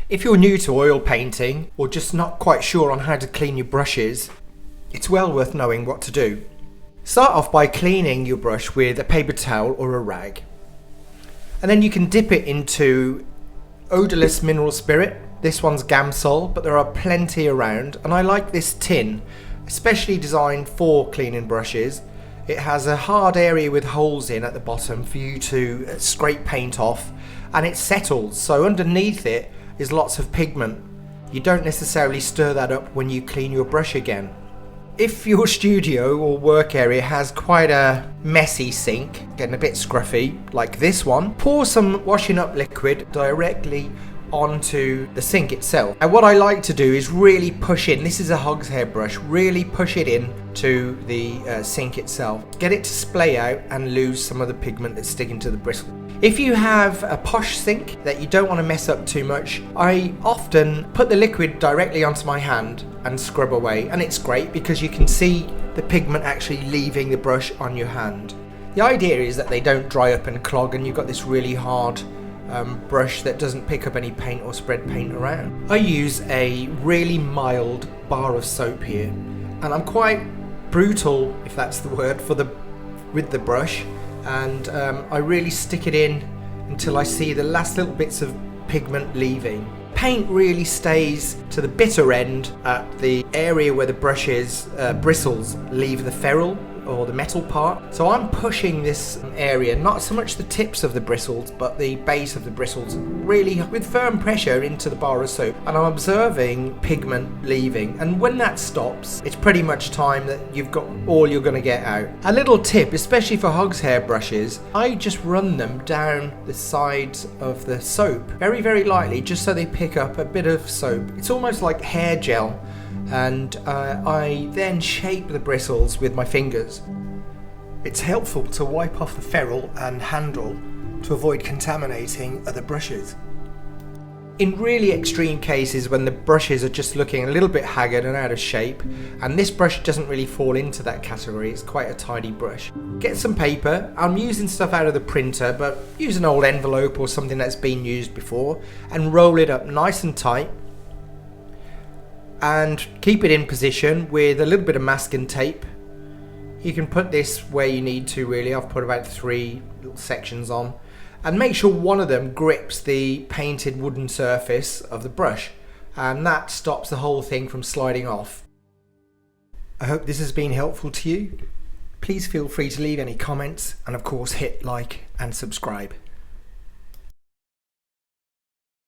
If you're new to oil painting or just not quite sure on how to clean your brushes, it's well worth knowing what to do. Start off by cleaning your brush with a paper towel or a rag. And then you can dip it into odorless mineral spirit. This one's Gamsol, but there are plenty around, and I like this tin, especially designed for cleaning brushes. It has a hard area with holes in at the bottom for you to scrape paint off, and it settles, so underneath it is lots of pigment. You don't necessarily stir that up when you clean your brush again. If your studio or work area has quite a messy sink, getting a bit scruffy, like this one, pour some washing up liquid directly onto the sink itself. And what I like to do is really push in, this is a hog's hair brush, really push it in to the sink itself. Get it to splay out and lose some of the pigment that's sticking to the bristle. If you have a posh sink that you don't want to mess up too much, I often put the liquid directly onto my hand and scrub away, and it's great because you can see the pigment actually leaving the brush on your hand. The idea is that they don't dry up and clog and you've got this really hard brush that doesn't pick up any paint or spread paint around. I use a really mild bar of soap here, and I'm quite brutal, if that's the word, with the brush, and I really stick it in until I see the last little bits of pigment leaving. Paint really stays to the bitter end at the area where the brush's bristles leave the ferrule or the metal part. So I'm pushing this area, not so much the tips of the bristles, but the base of the bristles, really with firm pressure into the bar of soap. And I'm observing pigment leaving. And when that stops, it's pretty much time that you've got all you're gonna get out. A little tip, especially for hog's hair brushes, I just run them down the sides of the soap, very, very lightly, just so they pick up a bit of soap. It's almost like hair gel. And I then shape the bristles with my fingers. It's helpful to wipe off the ferrule and handle to avoid contaminating other brushes. In really extreme cases, when the brushes are just looking a little bit haggard and out of shape, and this brush doesn't really fall into that category, it's quite a tidy brush, get some paper. I'm using stuff out of the printer, but use an old envelope or something that's been used before and roll it up nice and tight. And keep it in position with a little bit of masking tape. You can put this where you need to, really. I've put about 3 little sections on, and make sure one of them grips the painted wooden surface of the brush, and that stops the whole thing from sliding off. I hope this has been helpful to you. Please feel free to leave any comments, and of course hit like and subscribe.